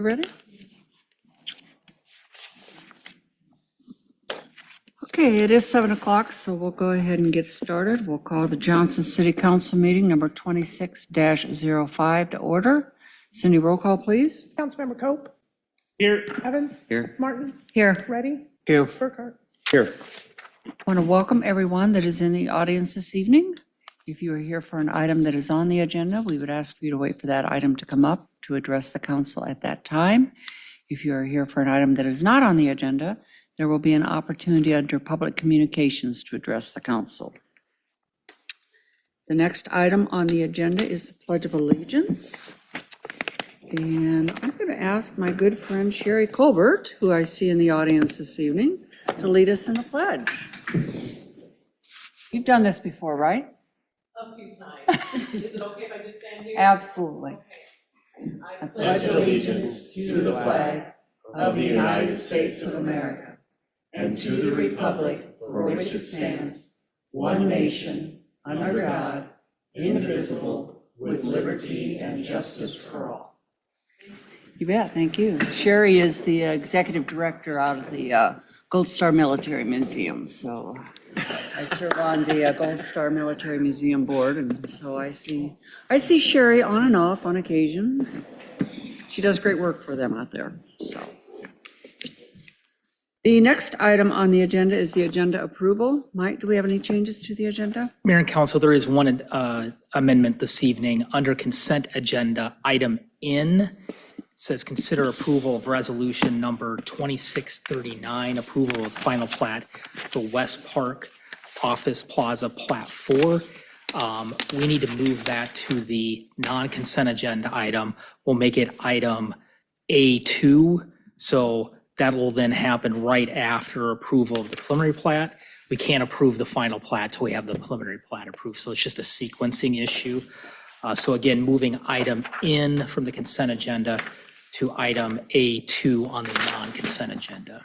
Ready? Okay, it is 7 o'clock, so we'll go ahead and get started. We'll call the Johnston City Council meeting number 26-05 to order. Cindy, roll call, please. Councilmember Cope. Here. Evans. Here. Martin. Here. Reddy. Here. Burkhart. Here. I want to welcome everyone that is in the audience this evening. If you are here for an item that is on the agenda, we would ask for you to wait for that item to come up to address the council at that time. If you are here for an item that is not on the agenda, there will be an opportunity under public communications to address the council. The next item on the agenda is the Pledge of Allegiance. And I'm going to ask my good friend Sherry Colbert, who I see in the audience this evening, to lead us in the pledge. You've done this before, right? A few times. Is it okay if I just stand here? Absolutely. Okay. I pledge allegiance to the flag of the United States of America and to the republic for which it stands, one nation, under God, indivisible, with liberty and justice for all. You bet, thank you. Sherry is the executive director out of the Gold Star Military Museum, so I serve on the Gold Star Military Museum Board, and so I see Sherry on and off on occasion. She does great work for them out there, so. The next item on the agenda is the agenda approval. Mike, do we have any changes to the agenda? Mayor and Council, there is one amendment this evening under consent agenda. Item N says consider approval of resolution number 2639, approval of final plat for West Park Office Plaza Plat 4. We need to move that to the non-consent agenda item. We'll make it item A2. So that will then happen right after approval of the preliminary plat. We can't approve the final plat till we have the preliminary plat approved. So it's just a sequencing issue. So again, moving item N from the consent agenda to item A2 on the non-consent agenda.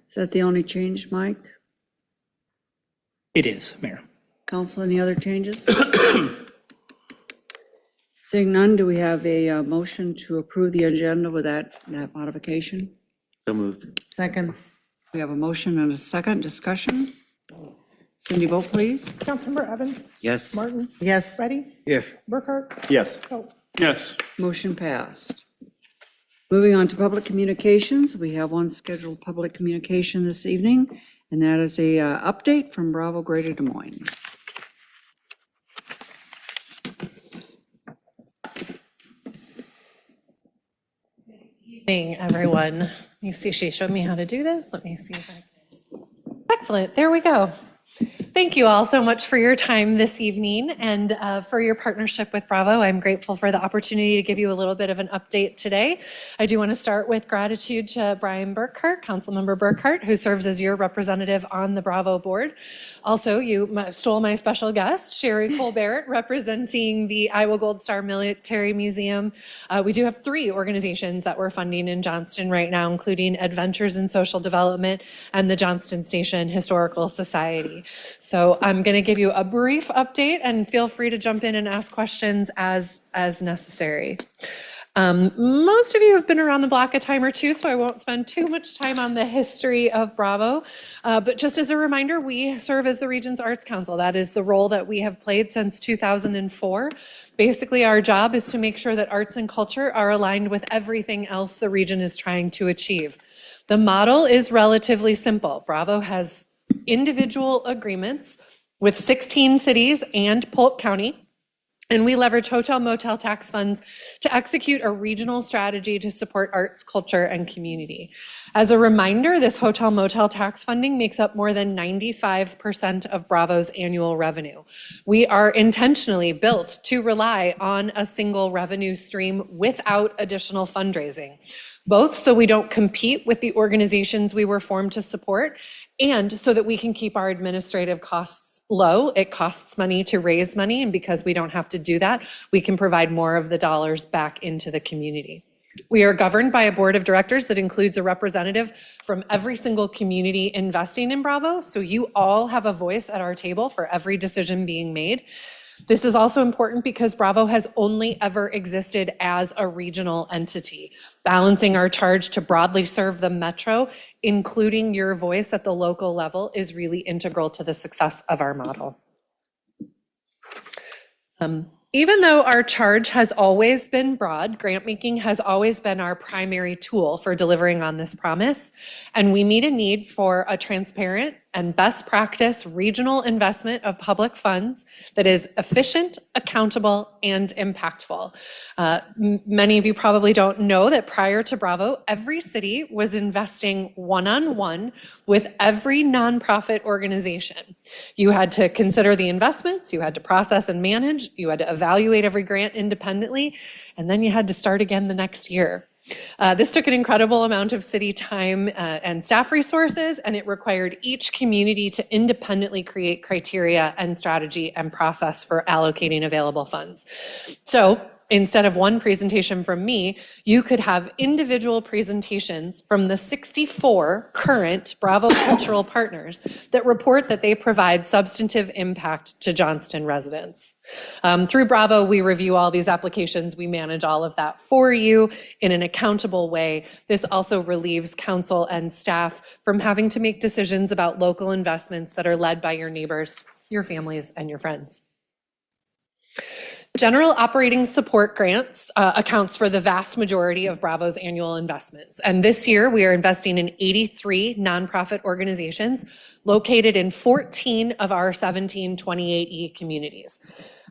Is that the only change, Mike? It is, Mayor. Council, any other changes? Seeing none, do we have a motion to approve the agenda with that modification? So moved. Second. We have a motion and a second discussion. Cindy, vote please. Councilmember Evans. Yes. Martin. Yes. Reddy. If. Burkhart. Yes. Cope. Yes. Motion passed. Moving on to public communications, we have one scheduled public communication this evening, and that is a update from Bravo Greater Des Moines. Evening, everyone. Let me see. She showed me how to do this. Let me see if I can. Excellent. There we go. Thank you all so much for your time this evening and for your partnership with Bravo. I'm grateful for the opportunity to give you a little bit of an update today. I do want to start with gratitude to Brian Burkhart, Councilmember Burkhart, who serves as your representative on the Bravo board. Also, you stole my special guest, Sherry Colbert, representing the Iowa Gold Star Military Museum. We do have 3 organizations that we're funding in Johnston right now, including Adventures in Social Development and the Johnston Station Historical Society. So I'm going to give you a brief update and feel free to jump in and ask questions as necessary. Most of you have been around the block a time or two, so I won't spend too much time on the history of Bravo. But just as a reminder, we serve as the region's Arts Council. That is the role that we have played since 2004. Basically, our job is to make sure that arts and culture are aligned with everything else the region is trying to achieve. The model is relatively simple. Bravo has individual agreements with 16 cities and Polk County, and we leverage hotel motel tax funds to execute a regional strategy to support arts, culture, and community. As a reminder, this hotel motel tax funding makes up more than 95% of Bravo's annual revenue. We are intentionally built to rely on a single revenue stream without additional fundraising, both so we don't compete with the organizations we were formed to support, and so that we can keep our administrative costs low. It costs money to raise money, and because we don't have to do that, we can provide more of the dollars back into the community. We are governed by a board of directors that includes a representative from every single community investing in Bravo, so you all have a voice at our table for every decision being made. This is also important because Bravo has only ever existed as a regional entity. Balancing our charge to broadly serve the metro, including your voice at the local level, is really integral to the success of our model. Even though our charge has always been broad, grant making has always been our primary tool for delivering on this promise, and we meet a need for a transparent and best practice regional investment of public funds that is efficient, accountable, and impactful. Many of you probably don't know that prior to Bravo, every city was investing one-on-one with every nonprofit organization. You had to consider the investments, you had to process and manage, you had to evaluate every grant independently, and then you had to start again the next year. This took an incredible amount of city time and staff resources, and it required each community to independently create criteria and strategy and process for allocating available funds. So instead of one presentation from me, you could have individual presentations from the 64 current Bravo cultural partners that report that they provide substantive impact to Johnston residents. Through Bravo, we review all these applications. We manage all of that for you in an accountable way. This also relieves council and staff from having to make decisions about local investments that are led by your neighbors, your families, and your friends. General operating support grants accounts for the vast majority of Bravo's annual investments. And this year we are investing in 83 nonprofit organizations located in 14 of our 17 28E communities.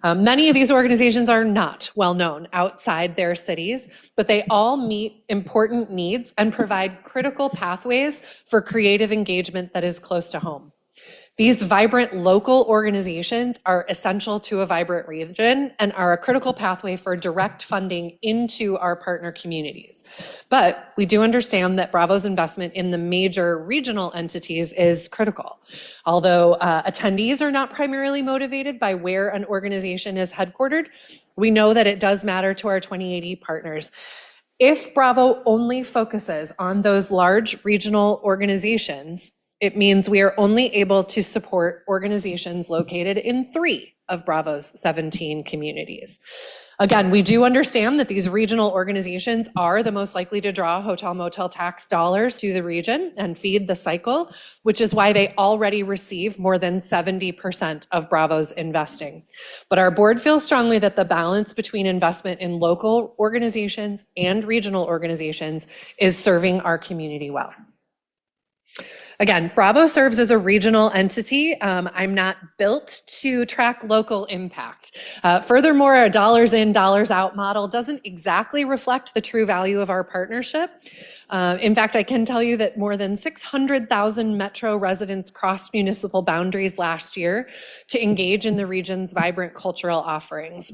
Many of these organizations are not well known outside their cities, but they all meet important needs and provide critical pathways for creative engagement that is close to home. These vibrant local organizations are essential to a vibrant region and are a critical pathway for direct funding into our partner communities. But we do understand that Bravo's investment in the major regional entities is critical. Although attendees are not primarily motivated by where an organization is headquartered, we know that it does matter to our 2080 partners. If Bravo only focuses on those large regional organizations, it means we are only able to support organizations located in 3 of Bravo's 17 communities. Again, we do understand that these regional organizations are the most likely to draw hotel motel tax dollars through the region and feed the cycle, which is why they already receive more than 70% of Bravo's investing. But our board feels strongly that the balance between investment in local organizations and regional organizations is serving our community well. Again, Bravo serves as a regional entity. I'm not built to track local impact. Furthermore, a dollars in, dollars out model doesn't exactly reflect the true value of our partnership. In fact, I can tell you that more than 600,000 Metro residents crossed municipal boundaries last year to engage in the region's vibrant cultural offerings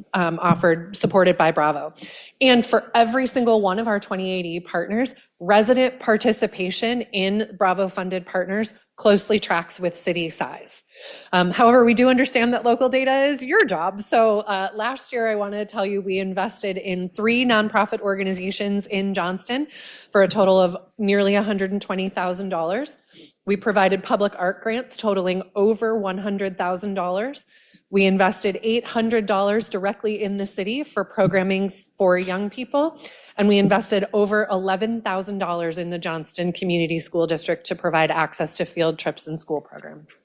supported by Bravo. And for every single one of our 2080 partners, resident participation in Bravo-funded partners closely tracks with city size. However, we do understand that local data is your job. So last year, I want to tell you we invested in 3 nonprofit organizations in Johnston for a total of nearly $120,000. We provided public art grants totaling over $100,000. We invested $800 directly in the city for programming for young people, and we invested over $11,000 in the Johnston Community School District to provide access to field trips and school programs.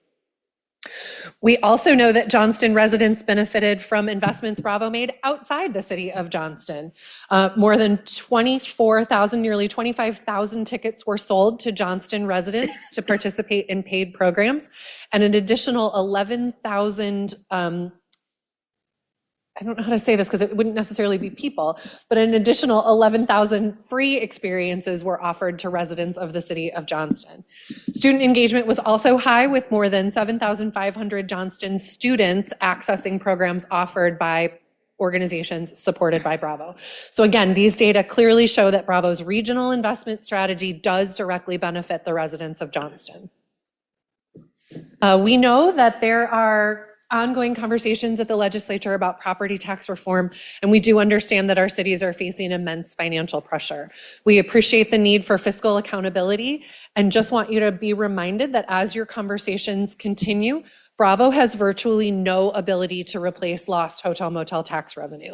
We also know that Johnston residents benefited from investments Bravo made outside the city of Johnston. More than 24,000, nearly 25,000 tickets were sold to Johnston residents to participate in paid programs, and an additional 11,000 I don't know how to say this because it wouldn't necessarily be people, but an additional 11,000 free experiences were offered to residents of the city of Johnston. Student engagement was also high, with more than 7,500 Johnston students accessing programs offered by organizations supported by Bravo. So again, these data clearly show that Bravo's regional investment strategy does directly benefit the residents of Johnston. We know that there are ongoing conversations at the legislature about property tax reform, and we do understand that our cities are facing immense financial pressure. We appreciate the need for fiscal accountability and just want you to be reminded that as your conversations continue, Bravo has virtually no ability to replace lost hotel motel tax revenue.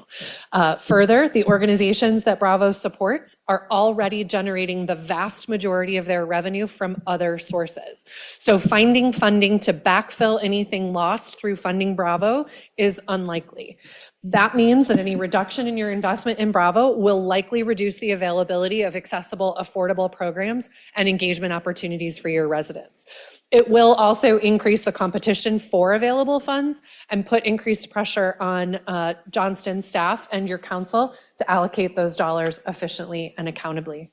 Further, the organizations that Bravo supports are already generating the vast majority of their revenue from other sources. So finding funding to backfill anything lost through funding Bravo is unlikely. That means that any reduction in your investment in Bravo will likely reduce the availability of accessible, affordable programs and engagement opportunities for your residents. It will also increase the competition for available funds and put increased pressure on Johnston staff and your council to allocate those dollars efficiently and accountably.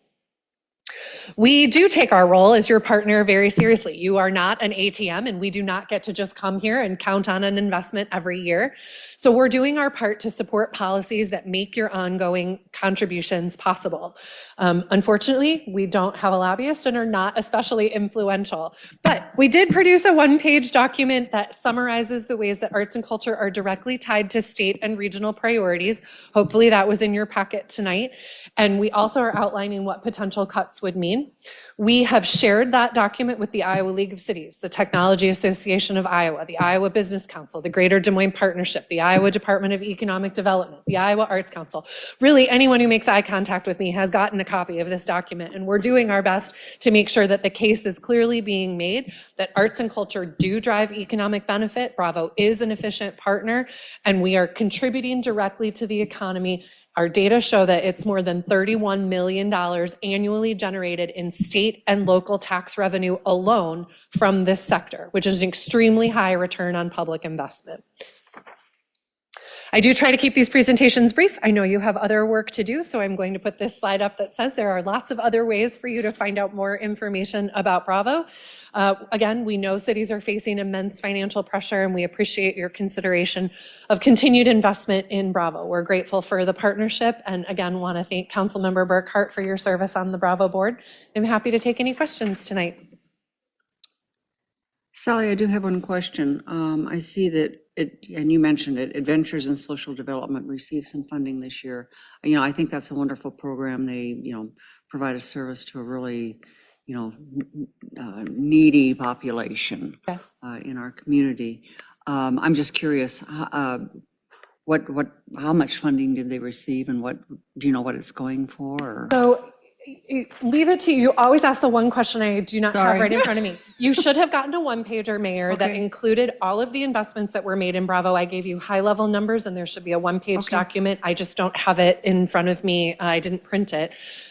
We do take our role as your partner very seriously. You are not an ATM, and we do not get to just come here and count on an investment every year. So we're doing our part to support policies that make your ongoing contributions possible. Unfortunately, we don't have a lobbyist and are not especially influential, but we did produce a one-page document that summarizes the ways that arts and culture are directly tied to state and regional priorities. Hopefully that was in your packet tonight. And we also are outlining what potential cuts would mean. We have shared that document with the Iowa League of Cities, the Technology Association of Iowa, the Iowa Business Council, the Greater Des Moines Partnership, the Iowa Department of Economic Development, the Iowa Arts Council. Really, anyone who makes eye contact with me has gotten a copy of this document, and we're doing our best to make sure that the case is clearly being made that arts and culture do drive economic benefit. Bravo is an efficient partner, and we are contributing directly to the economy. Our data show that it's more than $31 million annually generated in state and local tax revenue alone from this sector, which is an extremely high return on public investment. I do try to keep these presentations brief. I know you have other work to do, so I'm going to put this slide up that says there are lots of other ways for you to find out more information about Bravo. Again, we know cities are facing immense financial pressure, and we appreciate your consideration of continued investment in Bravo. We're grateful for the partnership, and again, want to thank Councilmember Burkhart for your service on the Bravo board. I'm happy to take any questions tonight. Sally, I do have one question. I see that and you mentioned it, Adventures in Social Development received some funding this year. You know, I think that's a wonderful program. They, provide a service to a really, needy population. Yes. In our community. I'm just curious, how much funding did they receive, and do you know what it's going for? Or? So leave it to you. You always ask the one question I do not have Sorry. right in front of me. You should have gotten a one-pager, Mayor, that Okay. included all of the investments that were made in Bravo. I gave you high-level numbers, and there should be a one-page Okay. document. I just don't have it in front of me. I didn't print it.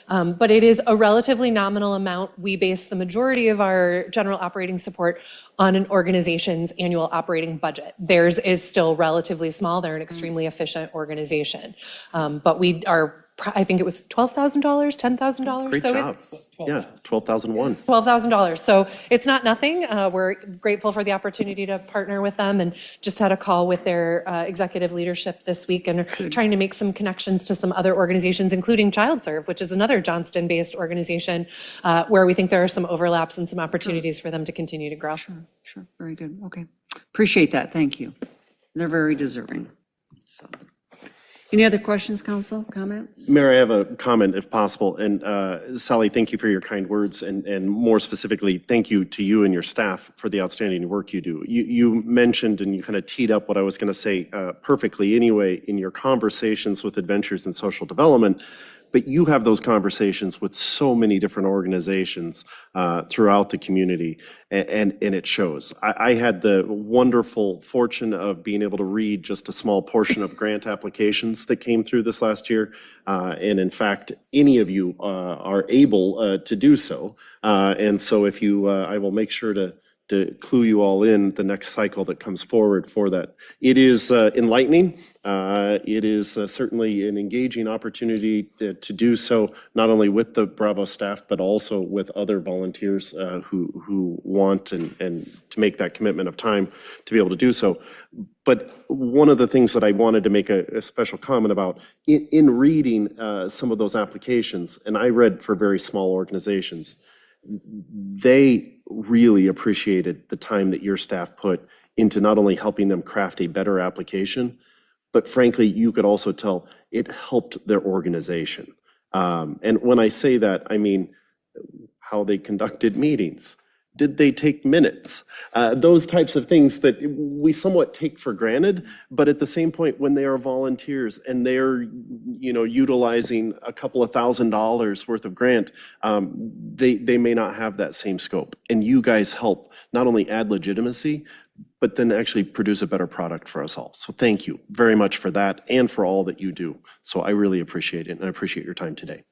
But it is a relatively nominal amount. We base the majority of our general operating support on an organization's annual operating budget. Theirs is still relatively small. They're an extremely efficient organization. But we are, I think it was $12,000, $10,000. Great so job. it's Yeah, 12,001. $12,000. So it's not nothing. We're grateful for the opportunity to partner with them, and just had a call with their executive leadership this week, and are trying to make some connections to some other organizations, including ChildServe, which is another Johnston-based organization where we think there are some overlaps and some opportunities for them to continue to grow. Sure, very good. Okay. Appreciate that. Thank you. They're very deserving. So. Any other questions, council, comments? Mayor, I have a comment if possible. And Sally, thank you for your kind words. And more specifically, thank you to you and your staff for the outstanding work you do. You mentioned, and you kind of teed up what I was going to say perfectly anyway in your conversations with Adventures in Social Development. But you have those conversations with so many different organizations throughout the community, and it shows. I had the wonderful fortune of being able to read just a small portion of grant applications that came through this last year. And in fact, any of you are able to do so. And so if you, I will make sure to clue you all in the next cycle that comes forward for that. It is enlightening. It is certainly an engaging opportunity to do so, not only with the Bravo staff, but also with other volunteers who want and to make that commitment of time to be able to do so. But one of the things that I wanted to make a special comment about, in reading some of those applications, and I read for very small organizations, they really appreciated the time that your staff put into not only helping them craft a better application, but frankly, you could also tell it helped their organization. And when I say that, I mean how they conducted meetings, Did they take minutes? Those types of things that we somewhat take for granted, but at the same point, when they are volunteers and they're, utilizing a couple of $1,000s worth of grant, they may not have that same scope. And you guys help not only add legitimacy, but then actually produce a better product for us all. So thank you very much for that and for all that you do. So I really appreciate it, and I appreciate your time today.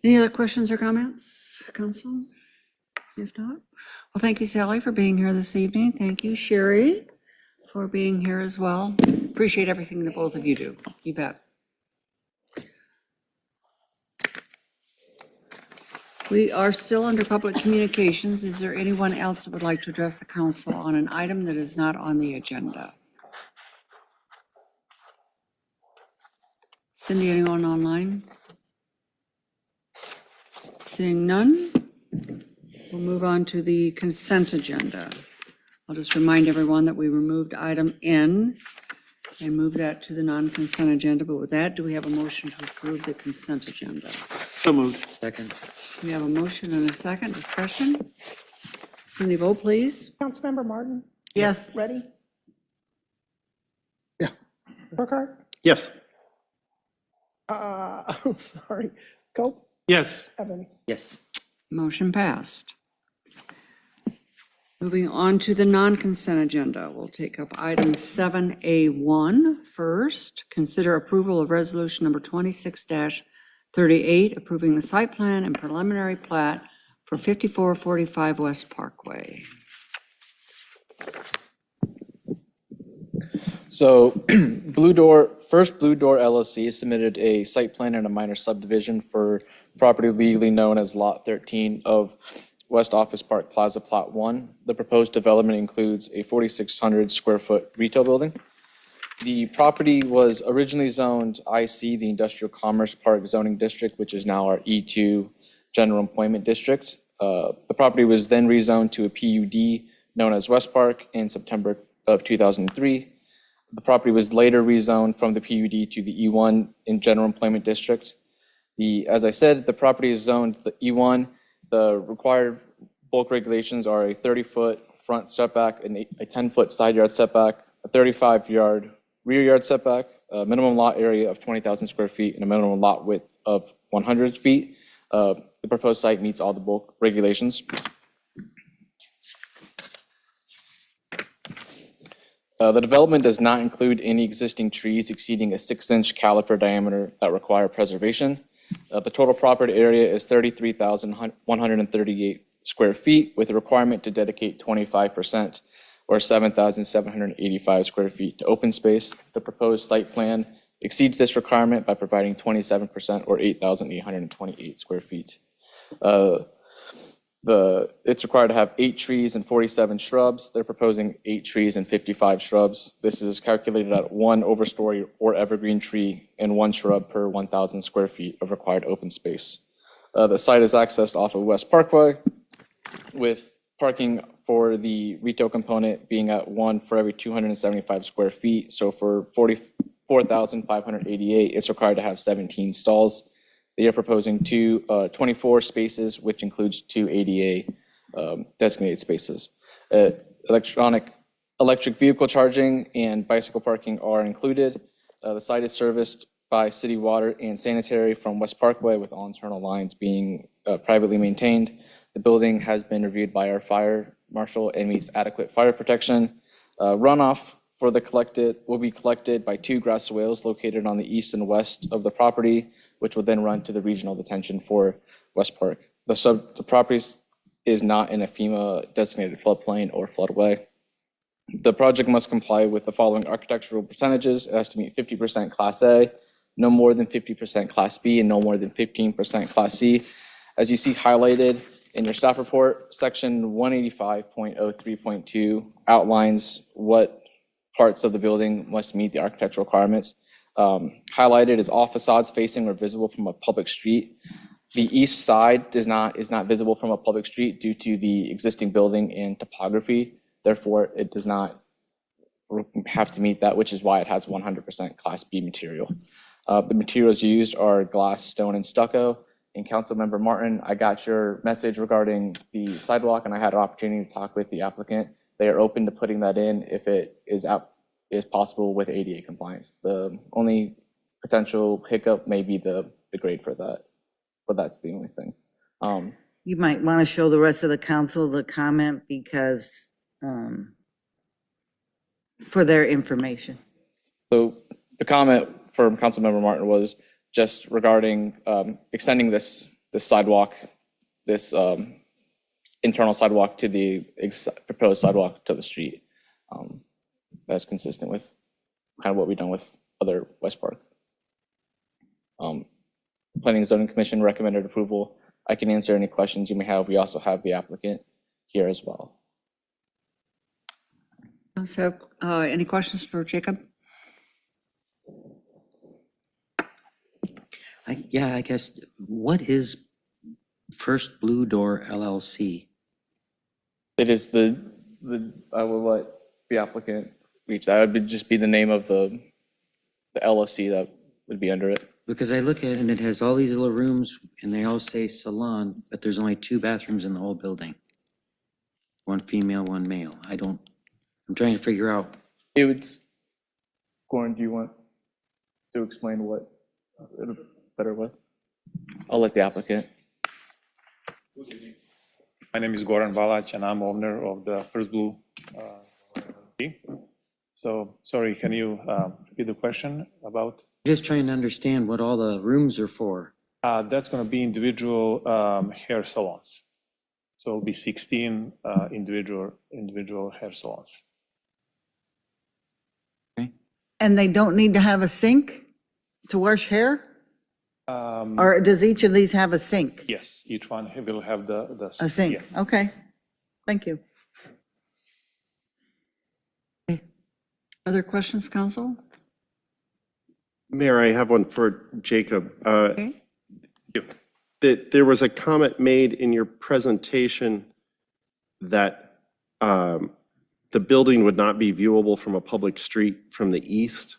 Any other questions or comments, council? If not, well, thank you, Sally, for being here this evening. Thank you, Sherry, for being here as well. Appreciate everything that both of you do. You bet. We are still under public communications. Is there anyone else that would like to address the council on an item that is not on the agenda? Cindy, anyone online? Seeing none, we'll move on to the consent agenda. I'll just remind everyone that we removed item N and moved that to the non-consent agenda. But with that, do we have a motion to approve the consent agenda? So moved. Second. We have a motion and a second. Discussion. Cindy, vote please. Councilmember Martin? Yes. Ready? Yeah. Burkhart? Yes. Sorry. Cope? Yes. Evans? Yes. Motion passed. Moving on to the non-consent agenda, we'll take up item 7A1 first. Consider approval of resolution number 26-38, approving the site plan and preliminary plat for 5445 West Parkway. So First Blue Door LLC submitted a site plan and a minor subdivision for property legally known as Lot 13 of West Office Park Plaza Plot 1. The proposed development includes a 4,600 square foot retail building. The property was originally zoned IC, the Industrial Commerce Park zoning district, which is now our E2 General Employment District. The property was then rezoned to a PUD known as West Park in September of 2003. The property was later rezoned from the PUD to the E1 in General Employment District. As I said, the property is zoned the E1. The required bulk regulations are a 30-foot front setback, a 10-foot side yard setback, a 35-yard rear yard setback, a minimum lot area of 20,000 square feet, and a minimum lot width of 100 feet. The proposed site meets all the bulk regulations. The development does not include any existing trees exceeding a 6-inch caliper diameter that require preservation. The total property area is 33,138 square feet with a requirement to dedicate 25% or 7,785 square feet to open space. The proposed site plan exceeds this requirement by providing 27% or 8,828 square feet. It's required to have 8 trees and 47 shrubs. They're proposing 8 trees and 55 shrubs. This is calculated at 1 overstory or evergreen tree and 1 shrub per 1,000 square feet of required open space. The site is accessed off of West Parkway, with parking for the retail component being at 1 for every 275 square feet. So for 44,588, it's required to have 17 stalls. They are proposing 24 spaces, which includes 2 ADA designated spaces. Electric vehicle charging and bicycle parking are included. The site is serviced by city water and sanitary from West Parkway, with all internal lines being privately maintained. The building has been reviewed by our fire marshal and meets adequate fire protection. Runoff for the will be collected by 2 grass swales located on the east and west of the property, which will then run to the regional detention for West Park. The property is not in a FEMA designated floodplain or floodway. The project must comply with the following architectural percentages. It has to meet 50% Class A, no more than 50% Class B, and no more than 15% Class C. As you see highlighted in your staff report, section 185.03.2 outlines what parts of the building must meet the architectural requirements. Highlighted is all facades facing or visible from a public street. The east side is not visible from a public street due to the existing building and topography. Therefore, it does not have to meet that, which is why it has 100% Class B material. The materials used are glass, stone, and stucco, And Councilmember Martin, I got your message regarding the sidewalk, and I had an opportunity to talk with the applicant. They are open to putting that in if it is possible with ADA compliance. The only potential hiccup may be the grade for that, but that's the only thing. You might want to show the rest of the council the comment because, for their information. So the comment from Councilmember Martin was just regarding extending this sidewalk, this internal sidewalk to the proposed sidewalk to the street. That's consistent with kind of what we've done with other West Park. Planning and Zoning Commission recommended approval. I can answer any questions you may have. We also have the applicant here as well. So, any questions for Jacob? I guess, what is First Blue Door LLC? It is I will let the applicant reach that. It would just be the name of the LLC that would be under it. Because I look at it and it has all these little rooms and they all say salon, but there's only 2 bathrooms in the whole building. 1 female, 1 male. I'm trying to figure out. Gordon, do you want to explain what in a better way? I'll let the applicant. My name is Goran Valac, and I'm owner of the First Blue. So, sorry, can you repeat the question about? Just trying to understand what all the rooms are for. That's going to be individual hair salons. So it'll be 16 individual hair salons. And they don't need to have a sink to wash hair? Or does each of these have a sink? Yes, each one will have the A sink, yeah. okay. Thank you. Other questions, council? Mayor, I have one for Jacob. Okay. That there was a comment made in your presentation that the building would not be viewable from a public street from the east.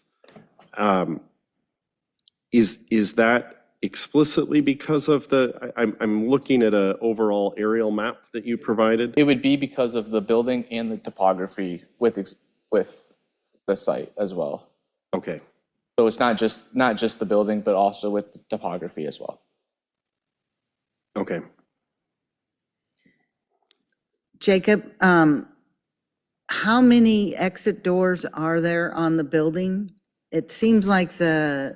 Is that explicitly because of I'm looking at an overall aerial map that you provided? It would be because of the building and the topography with the site as well. Okay. So it's not just the building, but also with the topography as well. Okay. Jacob, how many exit doors are there on the building? It seems like I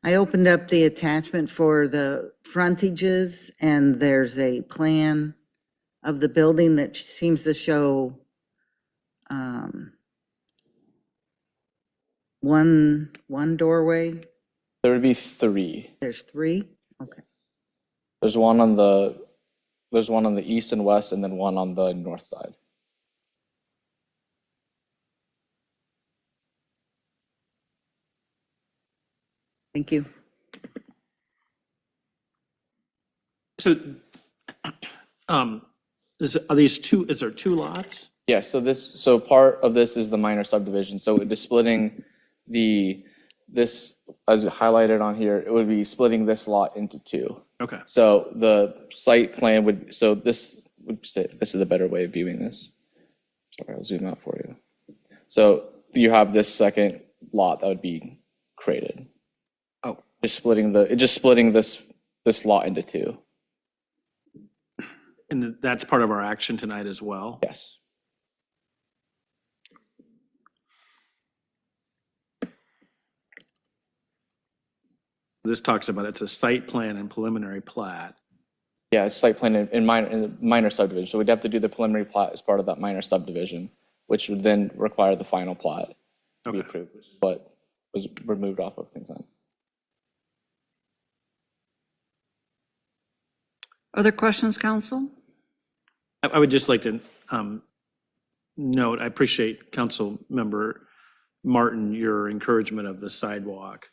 opened up the attachment for the frontages and there's a plan of the building that seems to show one doorway. There would be 3. There's 3? Okay. There's one on the east and west, and then one on the north side. Thank you. So, is there 2 lots? Yeah, so part of this is the minor subdivision. So it is splitting this, as highlighted on here, it would be splitting this lot into 2. Okay. So the site plan this is a better way of viewing this. Sorry, I'll zoom out for you. So you have this second lot that would be created. Oh. Just splitting this lot into 2. And that's part of our action tonight as well? Yes. This talks about it's a site plan and preliminary plat. Yeah, it's site plan in minor subdivision. So we'd have to do the preliminary plat as part of that minor subdivision, which would then require the final plat to be Okay. approved, which is what was removed off of consent. Other questions, council? I would just like to note, I appreciate Council Member Martin, your encouragement of the sidewalk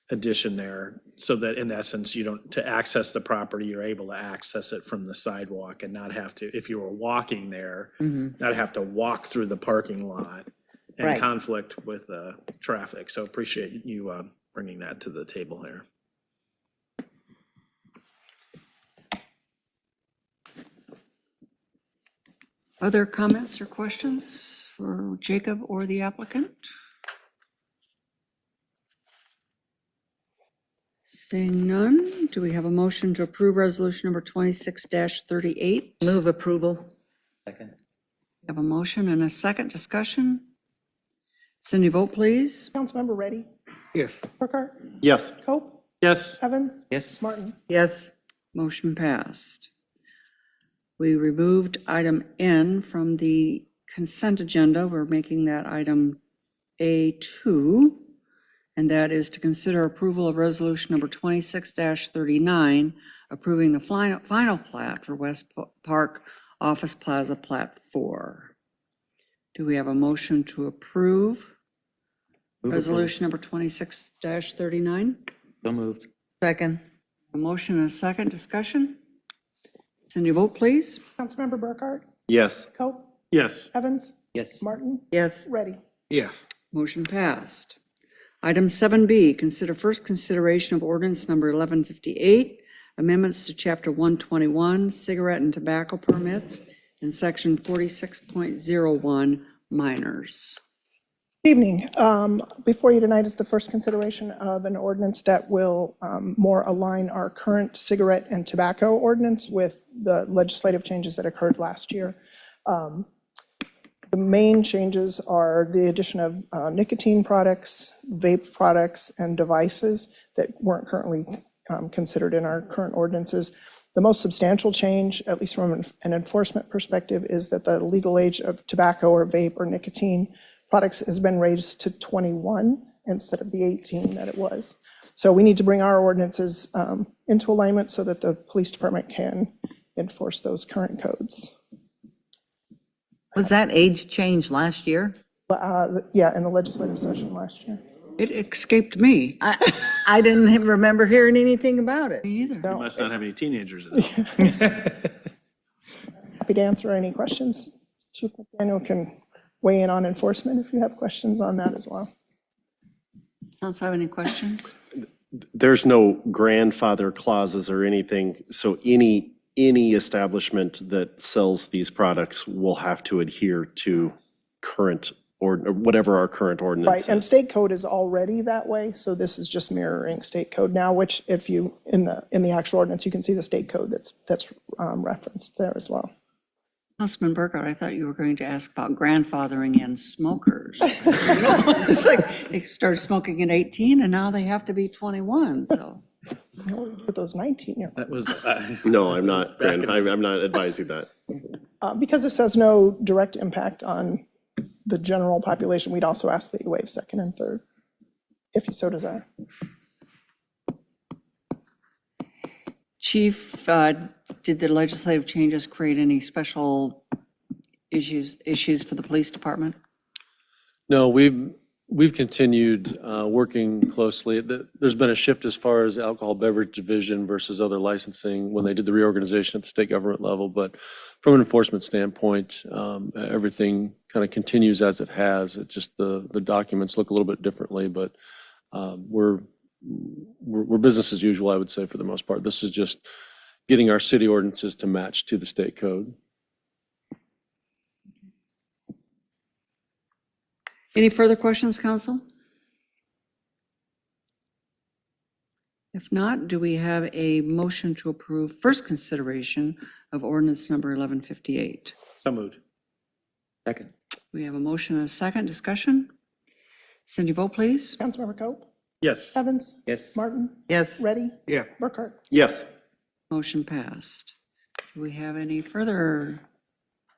addition there, so that in essence, to access the property, you're able to access it from the sidewalk and not have to, if you were walking there, not have to walk through the parking lot and Right. conflict with traffic. So appreciate you bringing that to the table here. Other comments or questions for Jacob or the applicant? Seeing none, do we have a motion to approve resolution number 26-38? Move approval. Second. Have a motion and a second discussion. Cindy, vote please. Councilmember Reddy, Yes. Burkhart, Yes. Cope, Yes. Evans, Yes. Martin. Yes. Motion passed. We removed item N from the consent agenda. We're making that item A2, and that is to consider approval of resolution number 26-39, approving the final plat for West Park Office Plaza Plat 4. Do we have a motion to approve resolution number 26-39? So moved. Second. A motion and a second discussion. Cindy, vote please. Councilmember Burkhart, Yes. Cope, Yes. Evans, Yes. Martin, Yes. Reddy. Yes. Motion passed. Item 7B, consider first consideration of ordinance number 1158, amendments to Chapter 121, cigarette and tobacco permits, and Section 46.01, minors. Good evening. Before you tonight is the first consideration of an ordinance that will more align our current cigarette and tobacco ordinance with the legislative changes that occurred last year. The main changes are the addition of nicotine products, vape products, and devices that weren't currently considered in our current ordinances. The most substantial change, at least from an enforcement perspective, is that the legal age of tobacco or vape or nicotine products has been raised to 21 instead of the 18 that it was. So we need to bring our ordinances into alignment so that the police department can enforce those current codes. Was that age change last year? Yeah, in the legislative session last year. It escaped me. I didn't remember hearing anything about it. Me either. You must not have any teenagers in it. Happy to answer any questions. Chief McDaniel can weigh in on enforcement if you have questions on that as well. Council have any questions? There's no grandfather clauses or anything, so any establishment that sells these products will have to adhere to current or whatever our current ordinance Right, is. and state code is already that way, so this is just mirroring state code now, which if you, in the actual ordinance, you can see the state code that's referenced there as well. Councilman Burkhart, I thought you were going to ask about grandfathering in smokers. It's like they started smoking at 18 and now they have to be 21, so. With those 19-year-olds. That was, No, I'm not, I'm not advising that. Because this has no direct impact on the general population, we'd also ask that you waive second and third, if you so desire. Chief, did the legislative changes create any special issues for the police department? No, we've continued working closely. There's been a shift as far as alcohol beverage division versus other licensing when they did the reorganization at the state government level. But from an enforcement standpoint, everything kind of continues as it has. It just the documents look a little bit differently, but we're business as usual, I would say, for the most part. This is just getting our city ordinances to match to the state code. Any further questions, council? If not, do we have a motion to approve first consideration of ordinance number 1158? so moved. Second. We have a motion and a second discussion. Cindy, vote please. Councilmember Cope, Yes. Evans, Yes. Martin, Yes. Reddy, Yeah. Burkhart. Yes. Motion passed. Do we have any further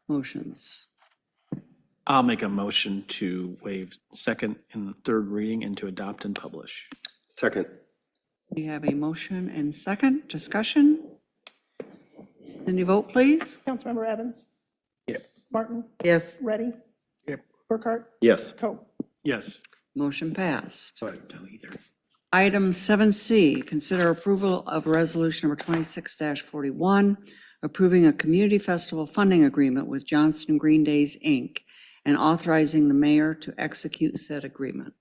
motions? I'll make a motion to waive second and third reading and to adopt and publish. Second. We have a motion and second discussion. Cindy, vote please. Councilmember Evans, Yes. Martin, Yes. Reddy, Yep. Burkhart, Yes. Cope. Yes. Motion passed. So I don't tell either. Item 7C, consider approval of resolution number 26-41, approving a community festival funding agreement with Johnston Green Days, Inc., and authorizing the mayor to execute said agreement.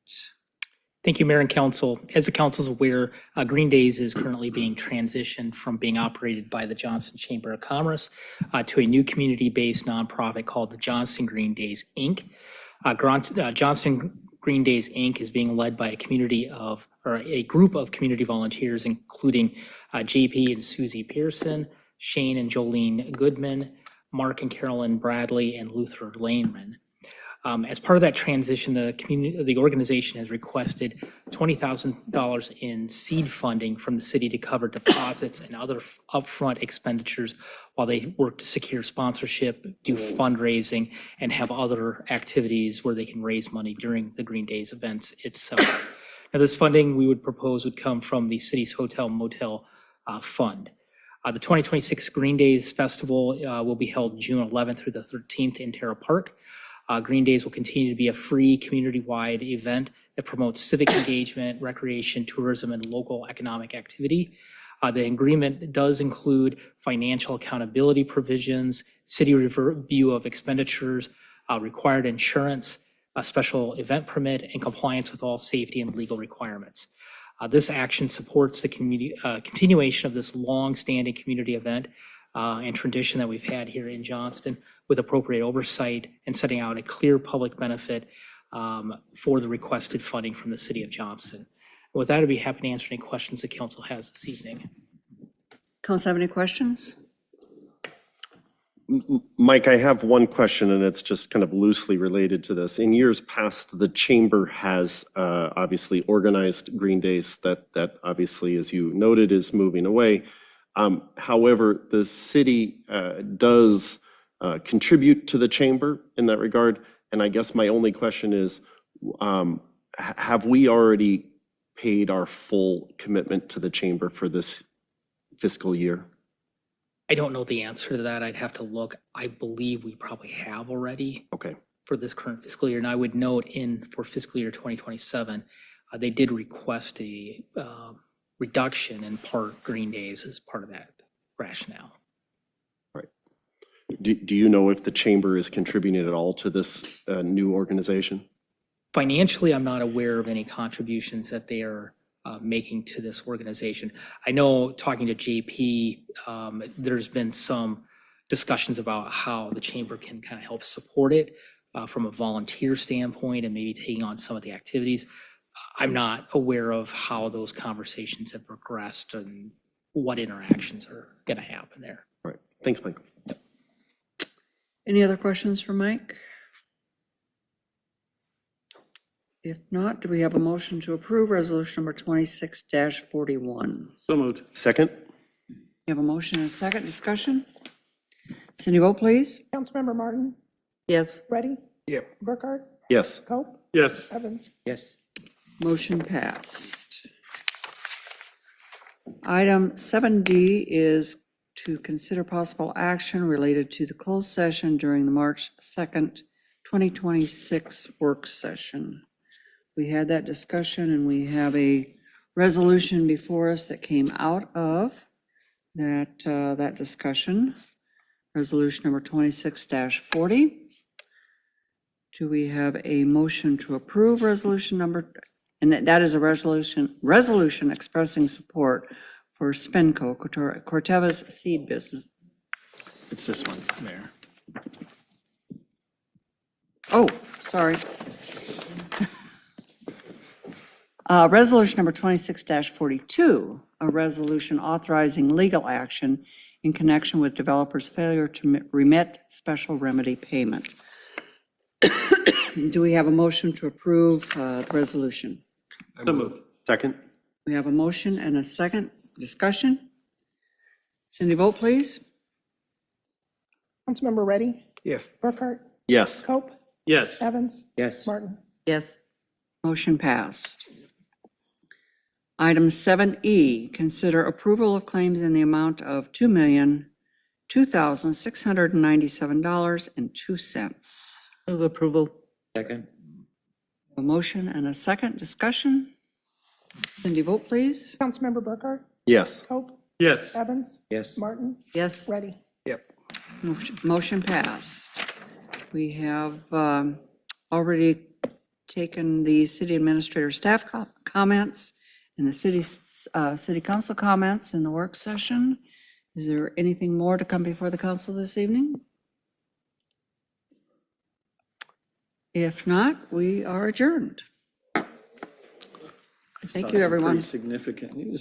Thank you, Mayor and Council. As the council is aware, Green Days is currently being transitioned from being operated by the Johnston Chamber of Commerce to a new community-based nonprofit called the Johnston Green Days, Inc. Johnston Green Days, Inc. is being led by a group of community volunteers, including JP and Susie Pearson, Shane and Jolene Goodman, Mark and Carolyn Bradley, and Luther Laneman. As part of that transition, the organization has requested $20,000 in seed funding from the city to cover deposits and other upfront expenditures while they work to secure sponsorship, do fundraising, and have other activities where they can raise money during the Green Days event itself. Now, this funding we would propose would come from the city's hotel motel fund. The 2026 Green Days Festival will be held June 11th through the 13th in Terra Park. Green Days will continue to be a free community-wide event that promotes civic engagement, recreation, tourism, and local economic activity. The agreement does include financial accountability provisions, city review of expenditures, required insurance, a special event permit, and compliance with all safety and legal requirements. This action supports the continuation of this long-standing community event and tradition that we've had here in Johnston, with appropriate oversight and setting out a clear public benefit for the requested funding from the city of Johnston. With that, I'd be happy to answer any questions the council has this evening. Council have any questions? Mike, I have one question, and it's just kind of loosely related to this. In years past, the chamber has obviously organized Green Days that obviously, as you noted, is moving away. However, the city does contribute to the chamber in that regard. And I guess my only question is, have we already paid our full commitment to the chamber for this fiscal year? I don't know the answer to that. I'd have to look. I believe we probably have already. Okay. For this current fiscal year. And I would note for fiscal year 2027, they did request a reduction in part Green Days as part of that rationale. Right. Do you know if the chamber is contributing at all to this new organization? Financially, I'm not aware of any contributions that they are making to this organization. I know, talking to JP, there's been some discussions about how the chamber can kind of help support it from a volunteer standpoint and maybe taking on some of the activities. I'm not aware of how those conversations have progressed and what interactions are going to happen there. All right. Thanks, Mike. Any other questions for Mike? If not, do we have a motion to approve resolution number 26-41? So moved. Second? We have a motion and a second. Discussion? Cindy, vote please. Councilmember Martin, Yes. Ready, Yep. Burkhart, Yes. Cope, Yes. Evans. Yes. Motion passed. Item 7D is to consider possible action related to the closed session during the March 2nd, 2026 work session. We had that discussion and we have a resolution before us that came out of that discussion. Resolution number 26-40. Do we have a motion to approve resolution number, and that is a resolution expressing support for Spenco, Corteva's seed business. It's this one, Mayor. Oh, sorry. Resolution number 26-42, a resolution authorizing legal action in connection with developers' failure to remit special remedy payment. Do we have a motion to approve the resolution? So moved. Second? We have a motion and a second. Discussion? Cindy, vote please. Councilmember Ready, Yes. Burkhart, Yes. Cope, Yes. Evans, Yes. Martin. Yes. Motion passed. Item 7E, consider approval of claims in the amount of $2,02,697.02. Move approval. Second. A motion and a second. Discussion? Cindy, vote please. Councilmember Burkhart, Yes. Cope, Yes. Evans, Yes. Martin, Yes. Ready. Motion passed. We have already taken the city administrator staff comments and the city council comments in the work session. Is there anything more to come before the council this evening? If not, we are adjourned. Thank you, everyone. Significant news.